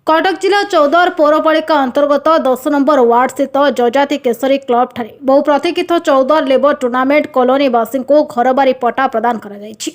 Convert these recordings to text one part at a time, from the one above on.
कटक जिला चौदर पौरपालिका अंतर्गत 10 number ward स्थित जजाति केसरी क्लब ठारे बहु प्रतीक्षित चौदर लेबर टूर्नामेंट कॉलोनीवासी को घरबारी पट्टा प्रदान करा जायछि।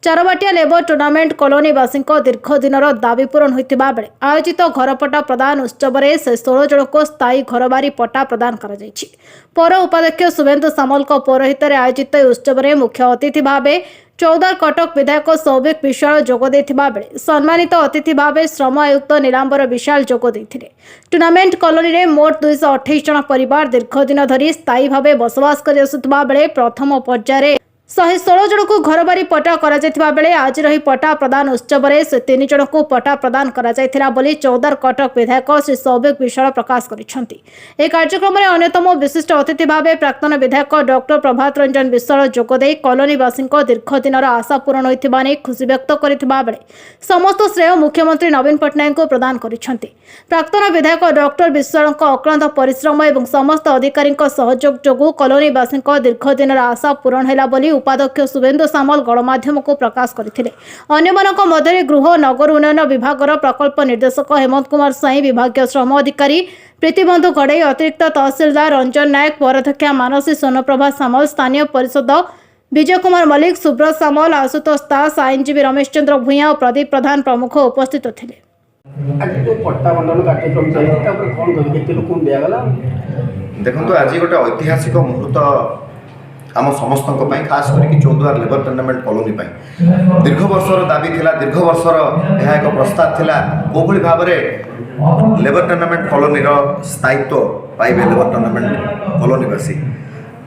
चारबाटिया लेबर टूर्नामेंट कॉलोनीवासी दीर्घ दिनर दाबी पूरण होइतिबा बेले आयोजित घरपट्टा प्रदान उत्सव में से 16 जन को स्थायी घरबारी पट्टा प्रदान करा जायछि। पौर उपाध्यक्ष शुभेन्दु सामल पौरोहित आयोजित उत्सव में मुख्य अतिथि भाव चौदर कटक विधायक सौभिक विशाल जोग देथिबा बेले सम्मानित अतिथि भाव श्रम आयुक्त नीलांबर विशाल जोग देथिले। टूर्नामेंट कॉलोनी रे मोट 228 जन परिवार दीर्घ दिन धरी स्थायी भाव बसवास कर आसुथिबा बेले प्रथम पर्यायर 116 जन को घरबारी पट्टा करा जायतिबा बेले आज रही पट्टा प्रदान उत्सव में से 3 जन को पट्टा प्रदान करा जायतिला बोली चौदर कटक विधायक श्री सौभिक विशाल प्रकाश करिसेंति। ए कार्यक्रम में अन्यतम विशिष्ट अतिथि भाव प्राक्तन विधायक डॉक्टर प्रभात रंजन विशाल जोग दे कॉलोनीवासी दीर्घ दिनर आशा पूरण होइतिबा नै खुशी व्यक्त करथिबा बेले समस्त श्रेय मुख्यमंत्री नवीन पट्टनायक को प्रदान करिसेंति। प्राक्तन विधायक डॉक्टर विशाल अक्लांत परिश्रम और समस्त अधिकारी सहयोग जोगु कॉलोनीवासी दीर्घ दिनर आशा पूरण हैला बोली उपाध्यक्ष शुभेन्दु सामल गणमाध्यम को प्रकाश करथिले। अन्यमानक मध्य गृह नगर उन्नयन विभाग प्रकल्प निर्देशक हेमंत कुमार साई, विभागीय श्रम अधिकारी प्रीतिबंधु घड़ई, अतिरिक्त तहसीलदार रंजन नायक, पौराध्यक्षा मानसी सोनप्रभा सामल, स्थानीय परिषद विजय कुमार मल्लिक, सुब्रत सामल, आशुतोष दास, आईनजीवी रमेश चंद्र भूया और प्रदीप प्रधान प्रमुख उपस्थित थे। देखो आज गोटे ऐतिहासिक मुहूर्त आम समस्त खास करके चौद्वार लेबर टूर्नामेंट कॉलोनी दीर्घ वर्षर दाबी थिला, दीर्घ वर्षर यह एक प्रस्ताव थिला कोभली भाव में लेबर टूर्नामेंट कॉलोनी स्थायित्व पाइबे लेबर टूर्नामेंट कॉलोनीवासी।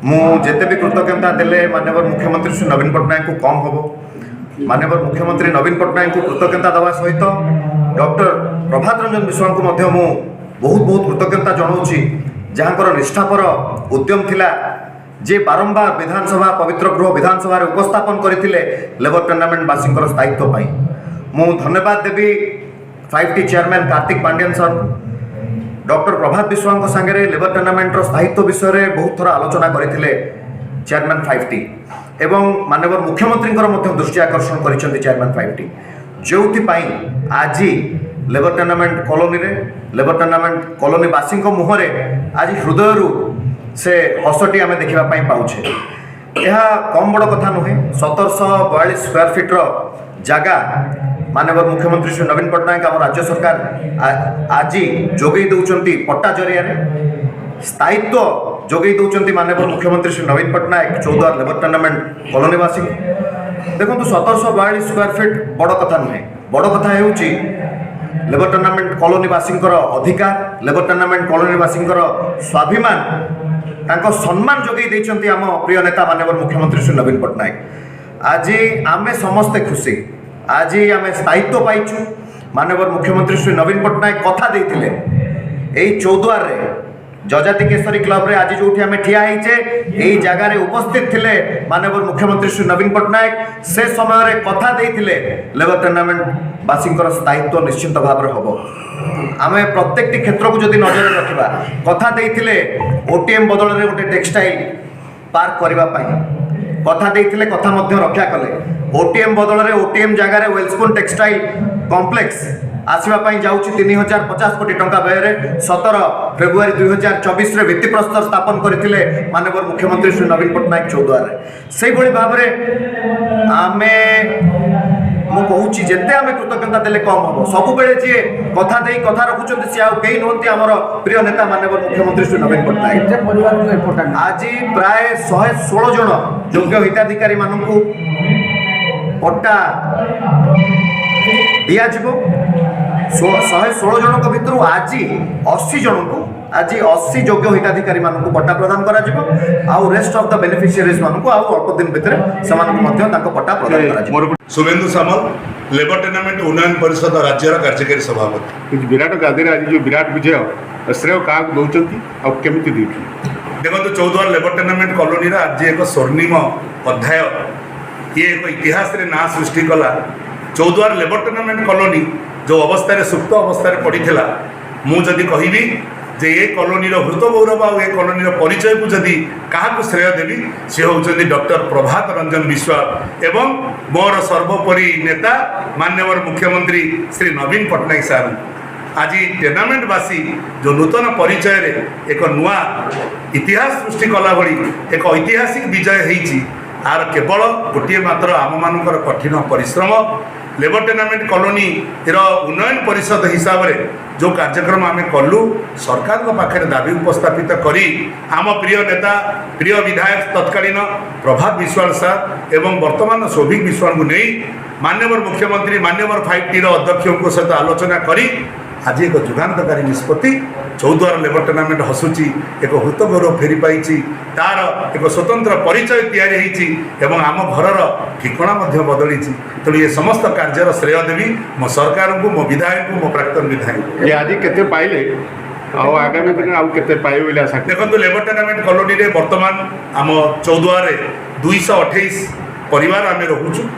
मुझे भी कृतज्ञता देले माननीय मुख्यमंत्री श्री नवीन पट्टनायक को कम हम माननीय मुख्यमंत्री नवीन पट्टनायक को कृतज्ञता देवा सहित डॉक्टर प्रभात रंजन विश्वाल को बहुत बहुत कृतज्ञता जनाऊँगी जहाँकर निष्ठापर उद्यम थिला जे बारंबार विधानसभा पवित्र गृह विधानसभा उपस्थापन करते लेबर टूर्नामेंट वासी स्थायित्व पाई। मु धन्यवाद देवी 5T chairman Kartik Pandian sir, doctor Prabhat Biswal सांगे लेबर टूर्नामेंट स्थायित्व विषय में बहुत थर आलोचना करते चेयरमैन 5T एवं माननीय मुख्यमंत्री दृष्टि आकर्षण कर चेयरमैन 5T जो आज labour tournament colony labour tournament कॉलोनीवासी मुहर आज हृदय से हसटी आम देखा पाचे। यह कम बड़ कथा नुहे 1742 स्क्वायर फिट्र जगह माननीय मुख्यमंत्री श्री नवीन पट्टनायक आम राज्य सरकार आज जोगे दौरान पट्टा जरिया स्थायित्व जोगे दौरान माननीय मुख्यमंत्री श्री नवीन पट्टनायक चौद्वार लेबर टूर्नामेंट कॉलोनीवासी। देखो 1742 स्क्वायर फिट बड़ कथा नुहे, बड़ कथा हो लेबर टूर्नामेंट कॉलोनीवासी अधिकार, लेबर टूर्नामेंट कॉलोनीवासी स्वाभिमान तांको सम्मान जोगे देइचंती आम प्रिय नेता माननीय मुख्यमंत्री श्री नवीन पट्टनायक। आज आमे समस्ते खुशी, आज आमे स्थायित्व पाइचु। माननीय मुख्यमंत्री श्री नवीन पट्टनायक कथा देइथिले एई चौद्वार रे जजाति केसरी क्लब रे आज जो आम ठिया यही जगार उपस्थित थिले माननीय मुख्यमंत्री श्री नवीन पट्टनायक से समय कथा देइथिले लेबर टूर्नामेंट वासी स्थायित्व निश्चित भाव में हम आम प्रत्येक क्षेत्र को जदि नजर रखा कथा देइथिले ओटीएम बदल में गोटे टेक्सटाइल पार्क करने कथा देइथिले कथा मध्य रक्षा कले। ओटीएम बदल में ओटीएम जगार वेलस्पुन टेक्सटाइल कॉम्प्लेक्स आसवाई जाऊँगी 3050 कोटी टंका व्यय 17 फेब्रुआरी 2024 रे भित्तिप्रस्तर स्थापन करते माननीय मुख्यमंत्री श्री नवीन पट्टनायक चौद्वार से भाव में आमे मुझे जिते आम कृतज्ञता देले कम हम सब बेले जी कथा दे कथा रखुच्च सी आई नुहति आमर प्रिय नेता माननीय मुख्यमंत्री श्री नवीन पट्टनायक। आज प्राय 116 जन योग्य हिताधिकारी मानू पट्टा दिज्व 116 जन भर आज 80 जन को आज 80 योग्य हिताधिकारी मानू पट्टा प्रदान करा रेस्ट ऑफ द बेनिफिशियरीज मानू अल्प दिन भितर से पट्टा प्रदान करा। शुभेन्दु सामल लेबर टूर्नामेंट उन्नयन परिषद राज्यर कार्यकारी सभापति। विराट गादी आज जो विराट विजय श्रेय क्या दौरान आमि देखो चौद्वार लेबर टूर्नामेंट कॉलोनी आज एक स्वर्णिम अध्याय ये एक इतिहास रे ना सृष्टि कला। चौद्वार लेबर टूर्नामेंट कॉलोनी जो अवस्था सुप्त अवस्था पड़ा मुझे कहबी जे ये कॉलोनी हृत गौरव आ कॉलोनी परिचय को जदि क्या श्रेय देवी सी हूँ डॉक्टर प्रभात रंजन विश्वाल एवं मोर सर्वोपरि नेता माननीय मुख्यमंत्री श्री नवीन पट्टनायक साहब। आज टूर्नामेंटवासी जो नूतन परिचय एक नुआ इतिहास सृष्टि कला भली एक ऐतिहासिक विजय होती आर केवल गोटे मात्र आम मानकर कठिन परिश्रम लेबर टूर्नामेंट कॉलोनी उन्नयन परिषद हिसाब से जो कार्यक्रम आम कलु सरकार पाखे दाबी उपस्थापित करी आम प्रिय नेता प्रिय विधायक तत्कालीन प्रभात विश्वाल सार एवं वर्तमान सौभिक विश्वाल को नहीं माननीय मुख्यमंत्री माननीय 5T अध्यक्षों सहित आलोचना करी आज एक जुगान्तकारी निष्पत्ति चौद्वार लेबर टूर्नामेंट हसुची एक हृत गौरव फेरी पाई तार एक स्वतंत्र परिचय या आम घर ठिकणा बदली तेणु ये समस्त कार्यर श्रेय देवी मो सरकार को मो विधायक को मो प्राक्तन विधायक ये आज केते पाइले आउ आगामी दिन आउ केते पाइबे बोली आशा देखो लेबर टूर्नामेंट कॉलोनी रे वर्तमान आम चौद्वार 228 परिवार आम रोचु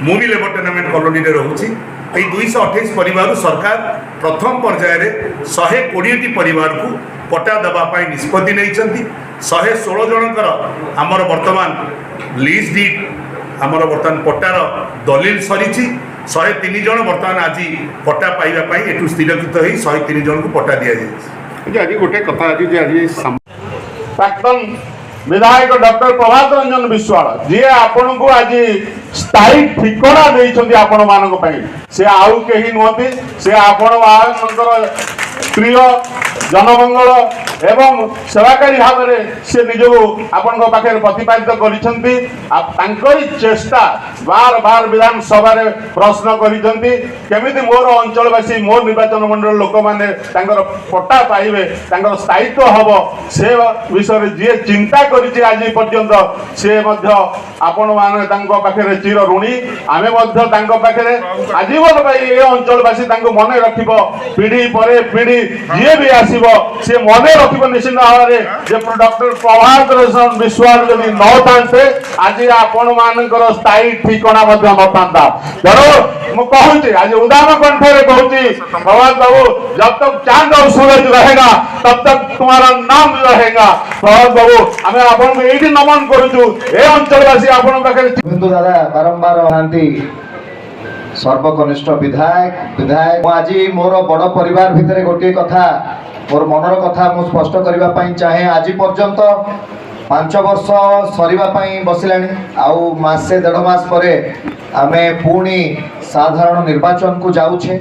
मु भी लेबर टूर्नामेंट कॉलोनी रे रोची 228 परिवार सरकार प्रथम पर्यायर 120 परिवार को पट्टा देवाई निष्पत्ति नहीं 116 जनकर आमर वर्तमान लीज डीड आमर वर्तमान पट्टार दलिल सरी 103 जन वर्तमान आज पट्टा पाइबापी एठू स्थिरकृत हो 103 जन को पट्टा दि जाए। आज गोटे कथा आज प्राक्तन विधायक डॉक्टर प्रभात रंजन विश्वाल जी आपण को आज स्थायी ठिकणा देइछन्ती आपण मानक पई से आउ केही नुहति से आपण मानकर प्रिय जनमंगल एवं सेवाकारी भाव में से निजक आपण पाखे प्रतिपादित करिसेंती तांकरी चेष्टा बार बार विधानसभा रे प्रश्न करिसेंती केमिति मोर अंचलवासी मोर निर्वाचन मंडल लोक माने तांकर पट्टा पाइबे तांकर स्थायित्व हबो से विषय रे जे चिंता करिछि आज पर्यंत से मध्य आपण माने तांको पाखे चिर ऋणी आमे मध्य तांको पाखे आजीवन भाई ए अंचलवासी तांको मने रखिबो पीढ़ी परे पीढ़ी जे भी आसीबो से मने रखिबो निश्चित भाव में डॉक्टर प्रभात रंजन विश्वाल जदि न थांते आज आपण मानकर स्थायी ठिकणा मध्य न थांता तेणु मु कहूँ आज उदाम कंठे कहूँ प्रभात बाबू जब तक चांद और सूरज रहेगा तब तक तुम्हारा नाम रहेगा प्रभात बाबू आम आपन ये नमन करूँ ए अंचलवासी आपण पाखे दादा बारंबार हांती सर्वकनिष्ठ विधायक आज मोर बड़ परिवार भितर गोटे कथा मोर मनर कथा मु स्पष्ट करने चाहे आज पर्यंत 5 वर्ष सरीबा बसिलानी आउ मासे 1.5 मास परे आमे पुणी साधारण निर्वाचन को जाऊे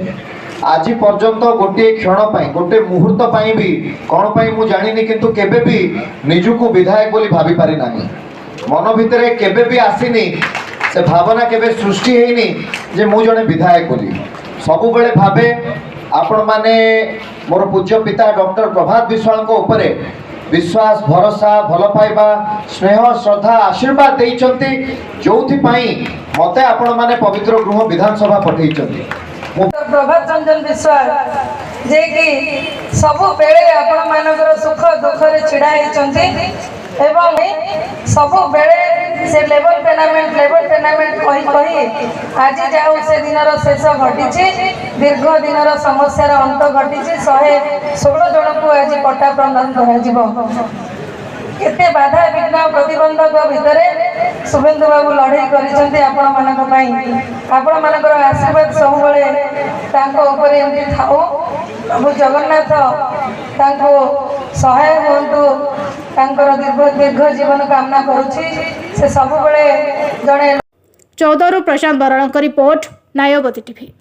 आज पर्यंत गोटे क्षण गोटे मुहूर्त भी कौन पाई मु जानी किंतु केबे भी निजुको विधायक बोली भाभी पारि नाही मन भितर केबे भी आसीनी से भावना केबे सृष्टि हेनी जे मु जने विधायक बोली सबु बेले भाबे आपण माने मोर पूज्य पिता डॉक्टर प्रभात विश्वाल को ऊपर विश्वास भरोसा भल पाइबा स्नेह श्रद्धा आशीर्वाद देइचंती जोथि पई मते आपण माने पवित्र गृह विधानसभा पठेइचंती प्रभात रंजन विश्वाल जे कि सब बेले आपण मानकर सुख दुख रे छिड़ा हेचंती एवं सब बेले से लेबर टूर्नामेंट कही आज जाऊ से दिन शेष घटी दीर्घ दिन समस्यार अंत घटी 116 जन को आज पट्टा प्रदान केते बाधा विघ्न प्रतिबंधक भितर शुभेन्दु बाबू लड़ाई करिसेंती आपण मानकर आशीर्वाद सब बेले एमती थाओ प्रभु जगन्नाथ तांको सहाय हुंतु तांकर दीर्घ जीवन कामना करुछि से सब बेले जणे 14 प्रशांत बराणकर रिपोर्ट नायबती टीवी।